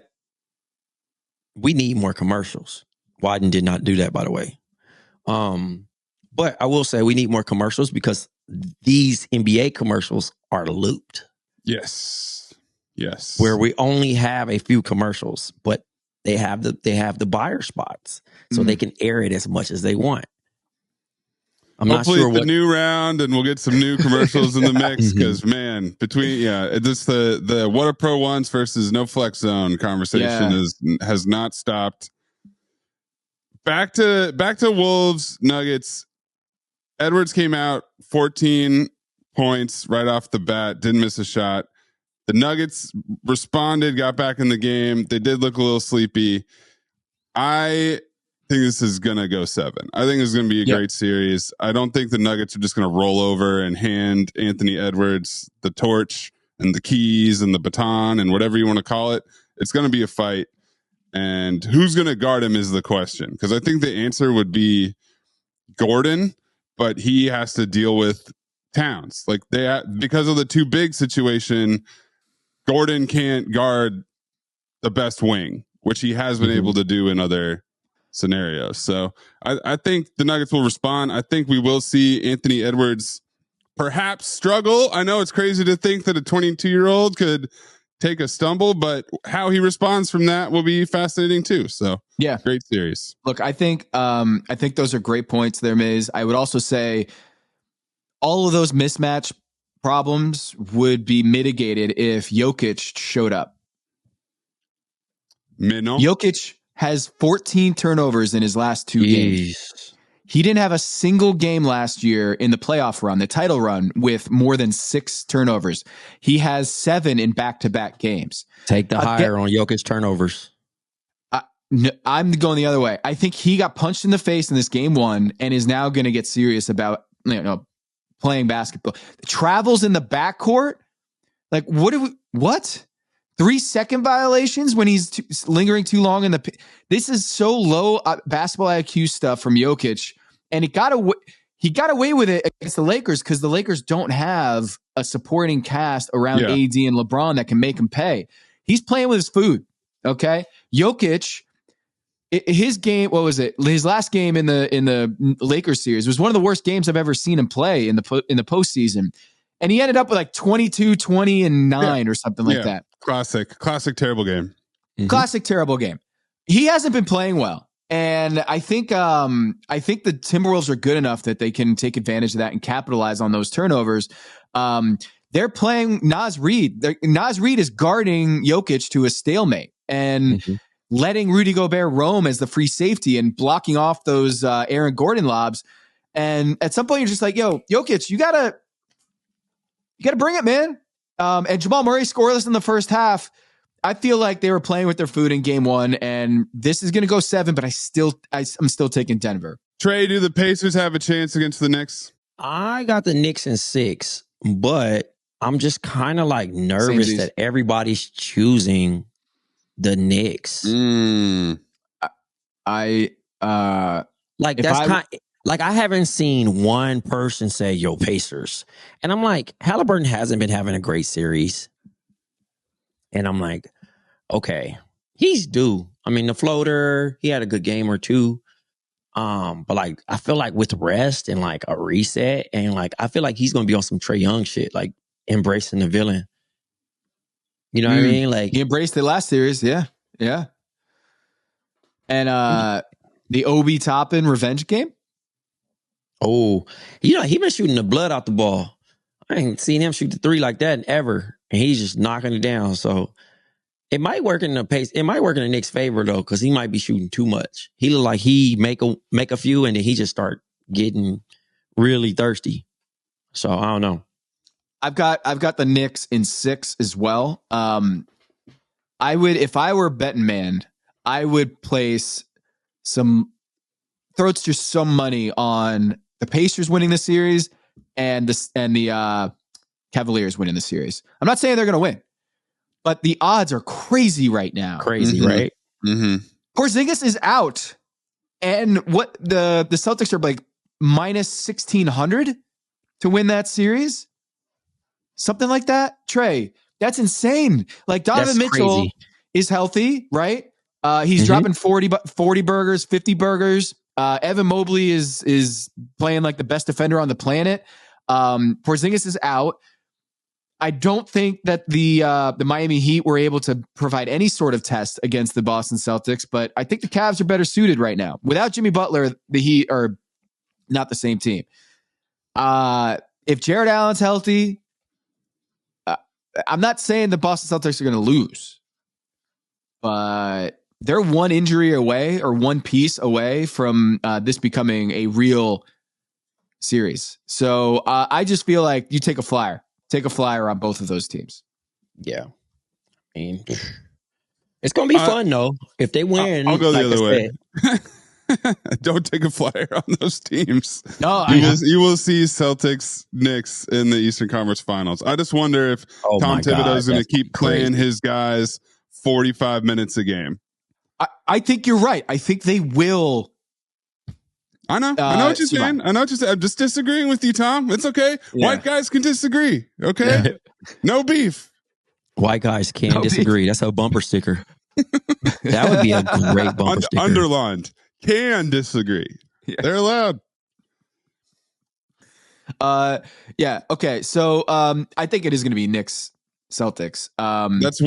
we need more commercials. Wyden did not do that, by the way. But I will say we need more commercials because these NBA commercials are looped. Yes. Where we only have a few commercials, but they have the buyer spots, so they can air it as much as they want. I'm Hopefully not sure it's the new round and we'll get some new commercials in the mix because between this the what a pro wants versus no flex zone conversation has not stopped. Back to Wolves Nuggets. Edwards came out 14 points right off the bat, didn't miss a shot. The Nuggets responded, got back in the game. They did look a little sleepy. I think this is going to go 7. I think it's going to be a great series. I don't think the Nuggets are just going to roll over and hand Anthony Edwards the torch and the keys and the baton and whatever you want to call it. It's going to be a fight. And who's going to guard him is the question. Because I think the answer would be Gordon, but he has to deal with Towns. Like because of the too big situation, Gordon can't guard the best wing, which he has been able to do in other scenarios. So I think the Nuggets will respond. I think we will see Anthony Edwards perhaps struggle. I know it's crazy to think that a 22-year-old could take a stumble, but how he responds from that will be fascinating too. So yeah, great series. Look, I think those are great points there, Maze. I would also say all of those mismatch problems would be mitigated if Jokic showed up. Jokic has 14 turnovers in his last 2 games. He didn't have a single game last year in the playoff run, the title run, with more than 6 turnovers. He has 7 in back-to-back games. Take the higher on Jokic turnovers. I'm going the other way. I think he got punched in the face in this game 1 and is now going to get serious about playing basketball. Travels in the backcourt. Like, what? 3-second violations when he's lingering too long in the. This is so low basketball IQ stuff from Jokic, and he got away with it against the Lakers because the Lakers don't have a supporting cast around AD and LeBron that can make him pay. He's playing with his food. Okay, Jokic, his game. What was it? His last game in the Lakers series was one of the worst games I've ever seen him play in the postseason. And he ended up with like 22, 20, and 9 or something like that. Classic terrible game. Mm-hmm. Classic terrible game. He hasn't been playing well. And I think the Timberwolves are good enough that they can take advantage of that and capitalize on those turnovers. They're playing Naz Reid. Naz Reid is guarding Jokic to a stalemate and letting Rudy Gobert roam as the free safety and blocking off those Aaron Gordon lobs. And at some point you're just like, yo, Jokic, you gotta bring it, man. And Jamal Murray scoreless in the first half. I feel like they were playing with their food in game 1, and this is going to go 7, but I'm still taking Denver. Trey, do the Pacers have a chance against the Knicks? I got the Knicks in 6, but I'm just kind of like nervous that everybody's choosing the Knicks. Like, I haven't seen one person say, yo, Pacers. And I'm like, Halliburton hasn't been having a great series. And I'm like, okay, he's due. I mean, the floater, he had a good game or 2. But like, I feel like with rest and like a reset, and like, I feel like he's going to be on some Trae Young shit, like embracing the villain. You know what I mean? Like, he embraced it last series. Yeah. Yeah. And the Obi Toppin revenge game. Oh, he been shooting the blood out the ball. I ain't seen him shoot the 3 like that ever. And he's just knocking it down. So it might work in the pace. It might work in the Knicks' favor though, because he might be shooting too much. He look like he make a few and then he just start getting really thirsty. So I don't know. I've got the Knicks in 6 as well. I would, if I were a betting man, I would place some money on the Pacers winning the series and the Cavaliers winning the series. I'm not saying they're going to win, but the odds are crazy right now. Crazy, right? Porzingis is out, and what the Celtics are like minus 1,600 to win that series, something like that. Trey, that's insane. Like Donovan Mitchell is healthy, right? He's dropping 40 burgers, 50 burgers. Evan Mobley is playing like the best defender on the planet. Porzingis is out. I don't think that the Miami Heat were able to provide any sort of test against the Boston Celtics, but I think the Cavs are better suited right now. Without Jimmy Butler, the Heat are not the same team. If Jared Allen's healthy, I'm not saying the Boston Celtics are going to lose, but they're one injury away or one piece away from this becoming a real series. So I just feel like you take a flyer on both of those teams. Yeah. I mean, it's going to be fun, though. If they win, I'll go the other way. Don't take a flyer on those teams. No, you will see Celtics, Knicks in the Eastern Conference Finals. I just wonder if Tom Thibodeau is going to keep playing his guys 45 minutes a game. I think you're right. I think they will. I know what you're saying. I know what you're saying. I'm just disagreeing with you, Tom. It's okay. Yeah. White guys can disagree. Okay, yeah. No beef. White guys can disagree. Beef. That's a bumper sticker. That would be a great bumper sticker. Underlined. Can disagree. Yeah. They're allowed. Yeah. Okay. So I think it is going to be Knicks Celtics. That's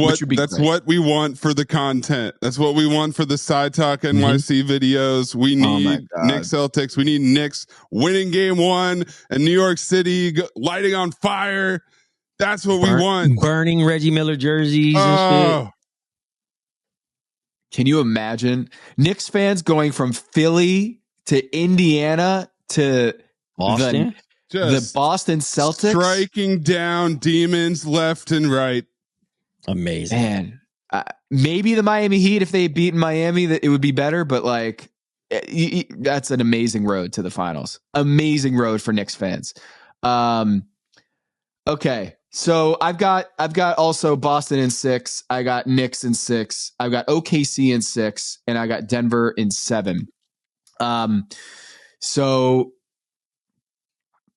what we want for the content. That's what we want for the Side Talk NYC videos. We need Knicks Celtics. We need Knicks winning game 1 and New York City lighting on fire. That's what we want. Burning Reggie Miller jerseys and shit. Can you imagine Knicks fans going from Philly to Indiana to Boston? The Boston Celtics? Striking down demons left and right. Amazing. Man, maybe the Miami Heat, if they had beaten Miami, that it would be better. But that's an amazing road to the finals. Amazing road for Knicks fans. Okay. So I've got also Boston in 6. I got Knicks in 6. I've got OKC in 6, and I got Denver in 7. So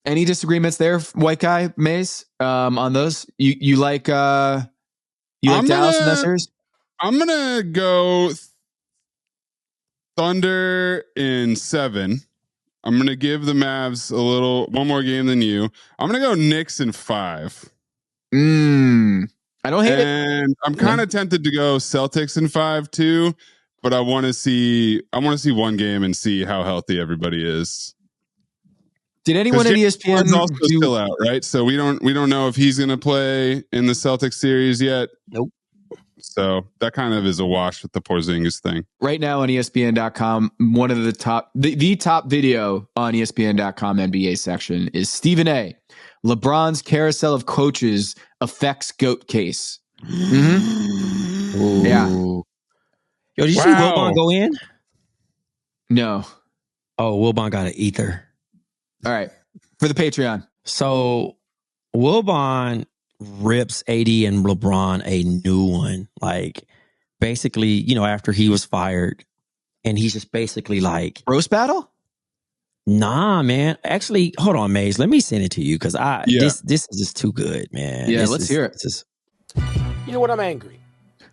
any disagreements there, white guy Maze? On those, you like Dallas in that series? I'm gonna go Thunder in 7. I'm gonna give the Mavs one more game than you. I'm gonna go Knicks in 5. I don't hate it. And I'm kind of tempted to go Celtics in 5 too, but I want to see one game and see how healthy everybody is. Did anyone at ESPN is also still out, right? So we don't know if he's going to play in the Celtics series yet. Nope. So that kind of is a wash with the Porzingis thing. Right now on ESPN.com, one of the top video on ESPN.com NBA section is Stephen A. LeBron's carousel of coaches affects GOAT case. Mm-hmm. Yeah. Yo, did you see Wilbon go in? No. Oh, Wilbon got an ether. All right. For the Patreon. So Wilbon rips AD and LeBron a new one. Like, basically, after he was fired, and he's just basically like... Roast battle? Nah, man. Actually, hold on, Maze. Let me send it to you because this is just too good, man. Yeah, let's hear it. You know what? I'm angry.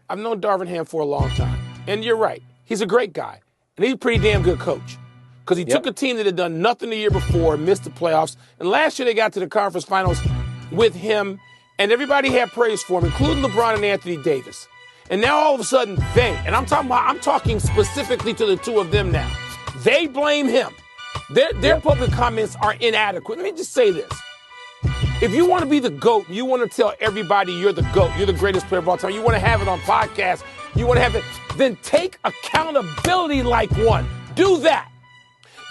I've known Darvin Ham for a long time. And you're right. He's a great guy. And he's a pretty damn good coach. Because he took a team that had done nothing the year before, missed the playoffs. And last year they got to the conference finals with him. And everybody had praise for him, including LeBron and Anthony Davis. And now all of a sudden I'm talking specifically to the two of them now. They blame him. Their public comments are inadequate. Let me just say this. If you want to be the GOAT, you want to tell everybody you're the GOAT, you're the greatest player of all time, you want to have it on podcasts, you want to have it, then take accountability like one. Do that.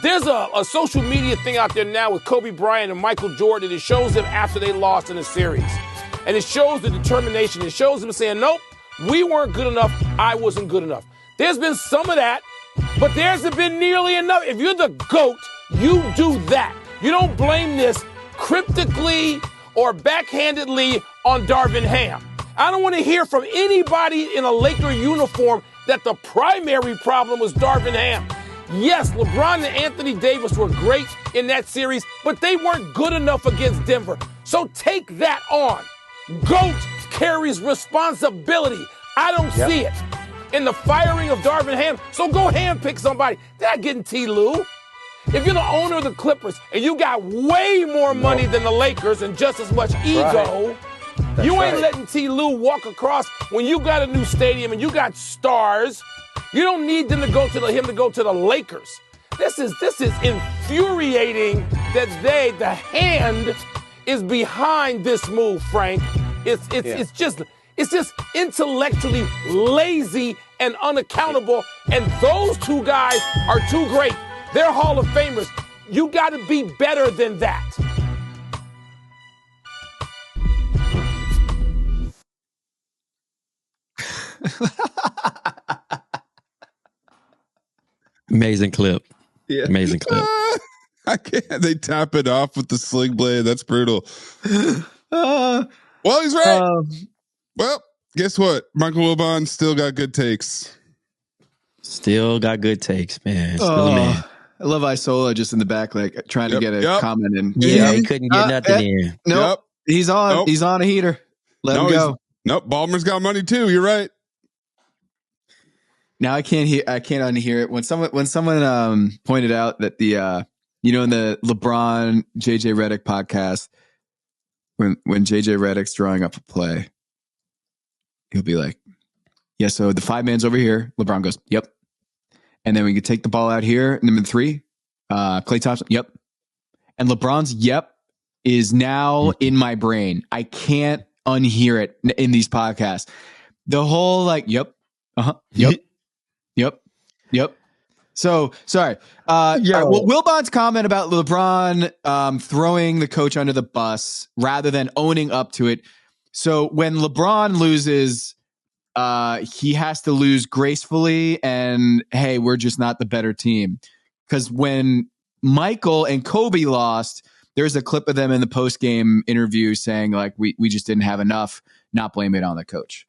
There's a social media thing out there now with Kobe Bryant and Michael Jordan. It shows them after they lost in a series. And it shows the determination. It shows them saying, nope, we weren't good enough. I wasn't good enough. There's been some of that, but there hasn't been nearly enough. If you're the GOAT, you do that. You don't blame this cryptically or backhandedly on Darvin Ham. I don't want to hear from anybody in a Laker uniform that the primary problem was Darvin Ham. Yes, LeBron and Anthony Davis were great in that series, but they weren't good enough against Denver. So take that on. GOAT carries responsibility. I don't see it in the firing of Darvin Ham. So go handpick somebody. They're not getting T. Lue. If you're the owner of the Clippers and you got way more money than the Lakers and just as much ego, you ain't letting T. Lue walk across when you got a new stadium and you got stars. You don't need them to go to him to go to the Lakers. This is infuriating that the hand is behind this move, Frank. It's just intellectually lazy and unaccountable. And those two guys are too great. They're Hall of Famers. You got to be better than that. Amazing clip. Yeah. Amazing clip. I can't. They tap it off with the sling blade. That's brutal. Well, he's right. Well, guess what? Michael Wilbon still got good takes. Still got good takes, man. Still a man. I love Isola just in the back, like trying to get a comment in. Yeah, he couldn't get nothing in. Nope. He's on. Nope. He's on a heater. Let him go. Nope. Ballmer's got money too. You're right. Now I can't unhear it. When someone pointed out that the in the LeBron JJ Redick podcast, when JJ Redick's drawing up a play, he'll be like, yeah, so the 5-man's over here. LeBron goes, yep. And then we can take the ball out here. Number 3, Klay Thompson, yep. And LeBron's yep is now in my brain. I can't unhear it in these podcasts. The whole like, yep, yep. So sorry. Well, Wilbon's comment about LeBron throwing the coach under the bus rather than owning up to it. So when LeBron loses, he has to lose gracefully and, hey, we're just not the better team. Because when Michael and Kobe lost, there's a clip of them in the post-game interview saying, like, we just didn't have enough, not blame it on the coach.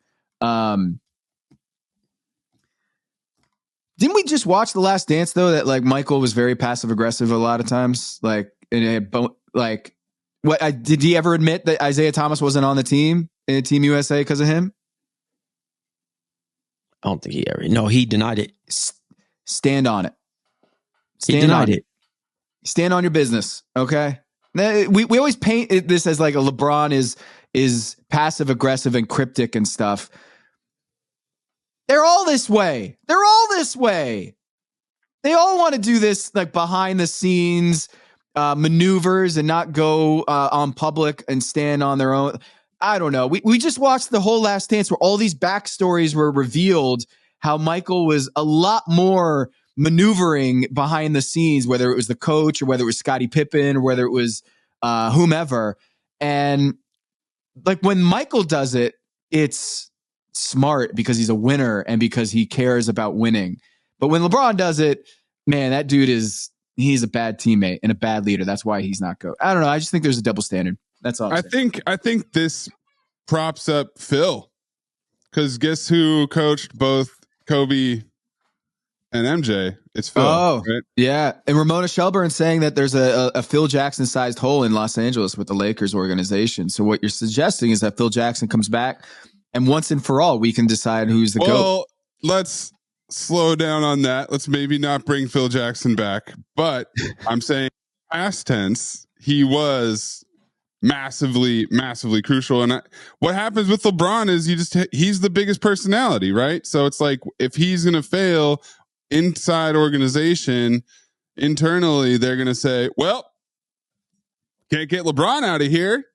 Didn't we just watch The Last Dance, though, that, like, Michael was very passive-aggressive a lot of times? Like, did he ever admit that Isaiah Thomas wasn't on the team in Team USA because of him? I don't think he ever. No, he denied it. Stand on it. He denied it. Stand on your business, okay? We always paint this as like a LeBron is passive aggressive and cryptic and stuff. They're all this way. They all want to do this like behind the scenes maneuvers and not go on public and stand on their own. I don't know. We just watched the whole Last Dance where all these backstories were revealed, how Michael was a lot more maneuvering behind the scenes, whether it was the coach or whether it was Scottie Pippen or whether it was whomever. And like when Michael does it, it's smart because he's a winner and because he cares about winning. But when LeBron does it, man, that dude he's a bad teammate and a bad leader. That's why he's not GOAT. I don't know. I just think there's a double standard. That's all. I think this props up Phil, because guess who coached both Kobe and MJ? It's Phil. Oh, right? Yeah. And Ramona Shelburne saying that there's a Phil Jackson-sized hole in Los Angeles with the Lakers organization. So what you're suggesting is that Phil Jackson comes back, and once and for all, we can decide who's the GOAT. Well, let's slow down on that. Let's maybe not bring Phil Jackson back, but I'm saying past tense, he was massively crucial. And what happens with LeBron is he's the biggest personality, right? So it's like if he's going to fail inside organization, internally, they're going to say, well, can't get LeBron out of here.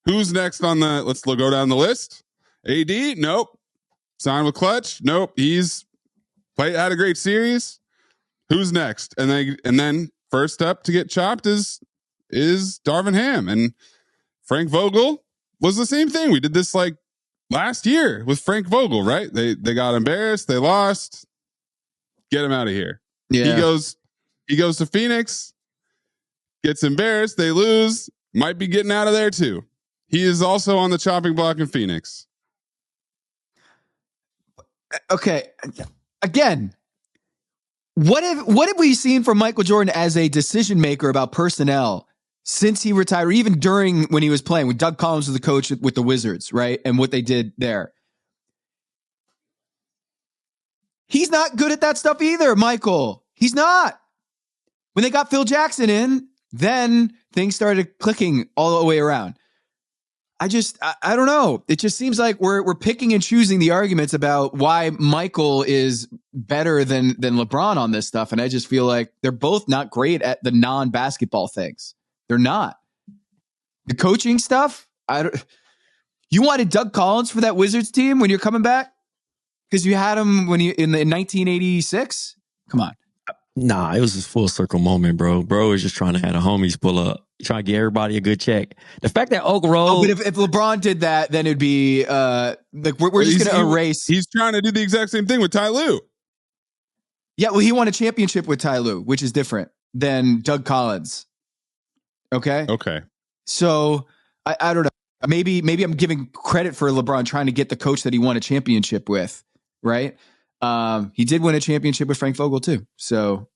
Who's next on let's go down the list. AD? Nope. Signed with Clutch? Nope. He's had a great series. Who's next? And then first up to get chopped is Darvin Ham. And Frank Vogel was the same thing. We did this like last year with Frank Vogel, right? They got embarrassed. They lost. Get him out of here. Yeah. He goes to Phoenix, gets embarrassed. They lose. Might be getting out of there too. He is also on the chopping block in Phoenix. Okay. Again, what have we seen from Michael Jordan as a decision maker about personnel since he retired, or even during when he was playing with Doug Collins was the coach with the Wizards, right? And what they did there. He's not good at that stuff either, Michael. He's not. When they got Phil Jackson in, then things started clicking all the way around. I don't know. It just seems like we're picking and choosing the arguments about why Michael is better than LeBron on this stuff. And I just feel like they're both not great at the non-basketball things. They're not. The coaching stuff, you wanted Doug Collins for that Wizards team when you're coming back? Because you had him when in 1986? Come on. Nah, it was a full circle moment, bro. Bro was just trying to have the homies pull up. trying to get everybody a good check. The fact that Oak Road. Oh, but if LeBron did that, then it'd be like we're just going to erase. He's trying to do the exact same thing with Ty Lue. Yeah, well, he won a championship with Ty Lue, which is different than Doug Collins. Okay. So I don't know. Maybe I'm giving credit for LeBron trying to get the coach that he won a championship with, right? He did win a championship with Frank Vogel too. So,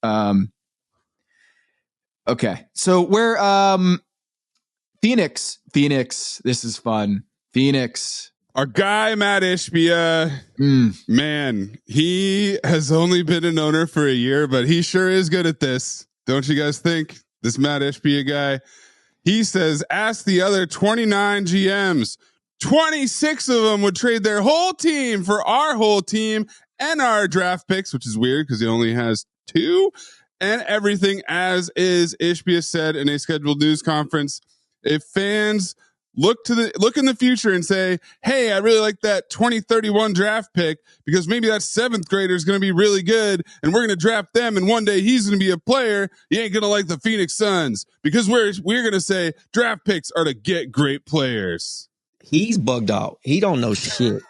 okay. So we're Phoenix. This is fun. Phoenix. Our guy, Mat Ishbia, man, he has only been an owner for a year, but he sure is good at this. Don't you guys think? This Mat Ishbia guy, he says, ask the other 29 GMs. 26 of them would trade their whole team for our whole team and our draft picks, which is weird because he only has 2, and everything as is. Ishbia said in a scheduled news conference, if fans look in the future and say, hey, I really like that 2031 draft pick because maybe that 7th grader is going to be really good and we're going to draft them and one day he's going to be a player. You ain't going to like the Phoenix Suns because we're going to say draft picks are to get great players. He's bugged out. He don't know shit.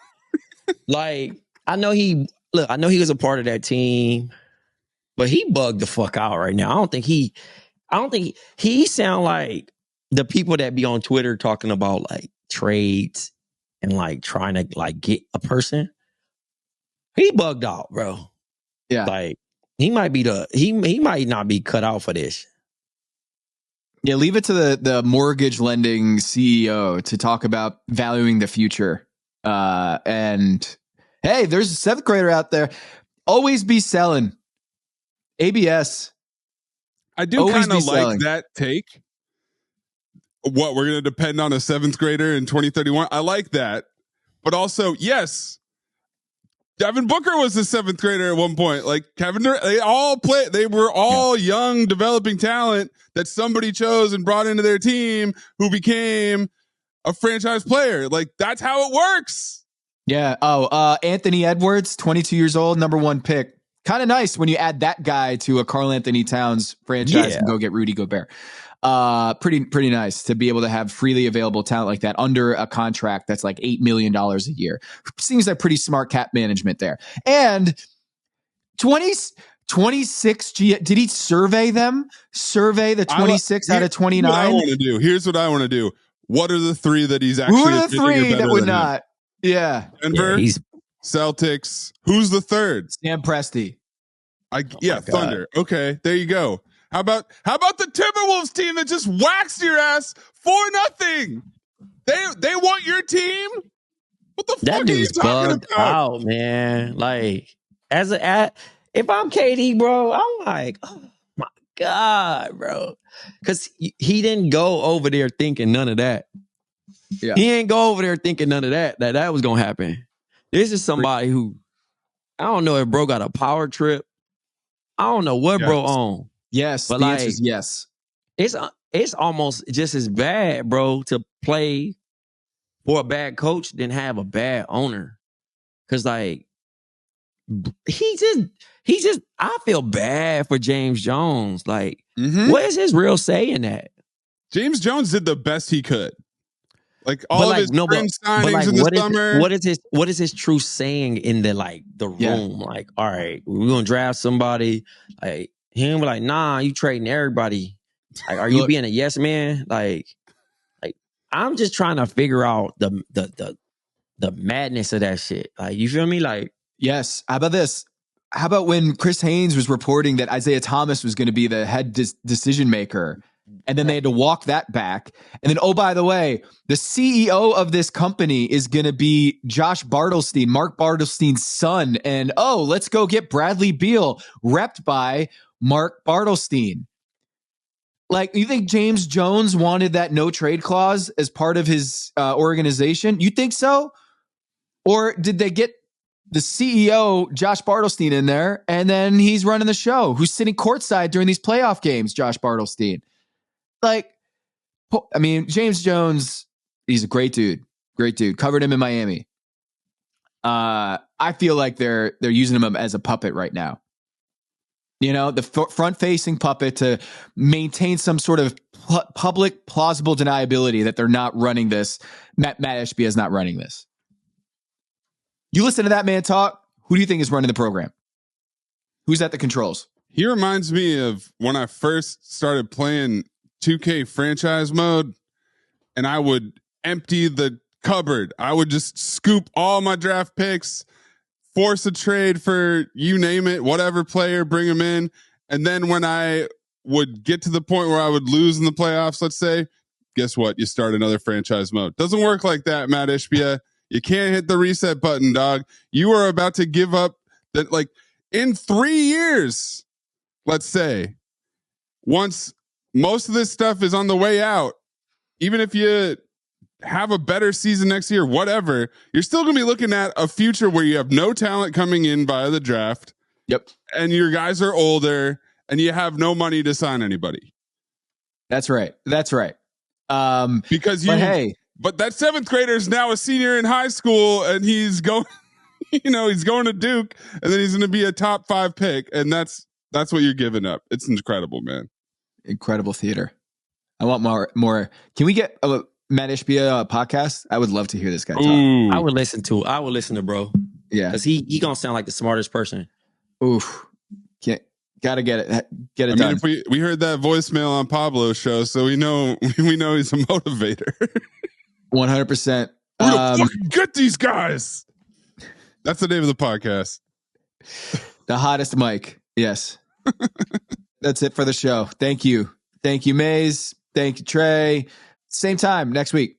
Like, I know he was a part of that team, but he bugged the fuck out right now. I don't think he sound like the people that be on Twitter talking about like trades and like trying to like get a person. He bugged out, bro. Yeah. Like he might not be cut out for this. Yeah, leave it to the mortgage lending CEO to talk about valuing the future. And hey, there's a 7th grader out there. Always be selling. ABS. I do kind of like that take. What, we're going to depend on a 7th grader in 2031? I like that. But also, yes, Devin Booker was a 7th grader at one point. Like Kevin Durant, they were all young, developing talent that somebody chose and brought into their team who became a franchise player. Like, that's how it works. Yeah. Anthony Edwards, 22 years old, number 1 pick. Kind of nice when you add that guy to a Karl Anthony Towns franchise and go get Rudy Gobert. Pretty nice to be able to have freely available talent like that under a contract that's like $8 million a year. Seems like pretty smart cap management there. And 26 did he survey them? Survey the 26 out of 29? Here's what I want to do. What are the 3 that he's actually? Who are the 3 that would not? Him? Yeah. Denver, Celtics. Who's the 3rd? Sam Presti. Thunder. Okay, there you go. How about the Timberwolves team that just waxed your ass 4-0? They want your team? What the fuck are you talking about? Out, man. Like, if I'm KD, bro, I'm like, oh my God, bro. Because he didn't go over there thinking none of that. Yeah. He ain't go over there thinking none of that was gonna happen. This is somebody who, I don't know if bro got a power trip. I don't know what bro on. Yes, but the answer is yes. It's almost just as bad, bro, to play for a bad coach than have a bad owner. Cause like he just I feel bad for James Jones. Like, what is his real say in that? James Jones did the best he could. Like all of his signings in the summer. What is his true saying in the room? Yeah. Like, all right, we're gonna draft somebody. Like him, like, nah, you trading everybody. Like, are you being a yes man? Like I'm just trying to figure out the madness of that shit. Like, you feel me? Like, yes. How about this? How about when Chris Haynes was reporting that Isaiah Thomas was going to be the head decision maker? And then they had to walk that back. And then, oh, by the way, the CEO of this company is going to be Josh Bartelstein, Mark Bartelstein's son. And, oh, let's go get Bradley Beal, repped by Mark Bartelstein. Like, you think James Jones wanted that no trade clause as part of his organization? You think so? Or did they get the CEO, Josh Bartelstein, in there, and then he's running the show, who's sitting courtside during these playoff games, Josh Bartelstein? Like, I mean, James Jones, he's a great dude. Great dude. Covered him in Miami. I feel like they're using him as a puppet right now. You know, the front-facing puppet to maintain some sort of public plausible deniability that they're not running this. Mat Ishbia is not running this. You listen to that man talk. Who do you think is running the program? Who's at the controls? He reminds me of when I first started playing 2K franchise mode, and I would empty the cupboard. I would just scoop all my draft picks, force a trade for you name it, whatever player, bring them in. And then when I would get to the point where I would lose in the playoffs, let's say, guess what? You start another franchise mode. Doesn't work like that, Mat Ishbia. You can't hit the reset button, dog. You are about to give up that, like, in 3 years, let's say, once most of this stuff is on the way out, even if you have a better season next year, whatever, you're still going to be looking at a future where you have no talent coming in via the draft. Yep. And your guys are older and you have no money to sign anybody. That's right. Because but that 7th grader is now a senior in high school and he's going, he's going to Duke and then he's going to be a top 5 pick. And that's what you're giving up. It's incredible, man. Incredible theater. I want more. Can we get a Mat Ishbia podcast? I would love to hear this guy talk. I would listen to bro. Yeah. Because he going to sound like the smartest person. Oof. Gotta get it done. If we heard that voicemail on Pablo's show, so we know he's a motivator. 100%. We're gonna fucking get these guys. That's the name of the podcast. The hottest mic. Yes. That's it for the show. Thank you. Thank you, Maze. Thank you, Trey. Same time next week.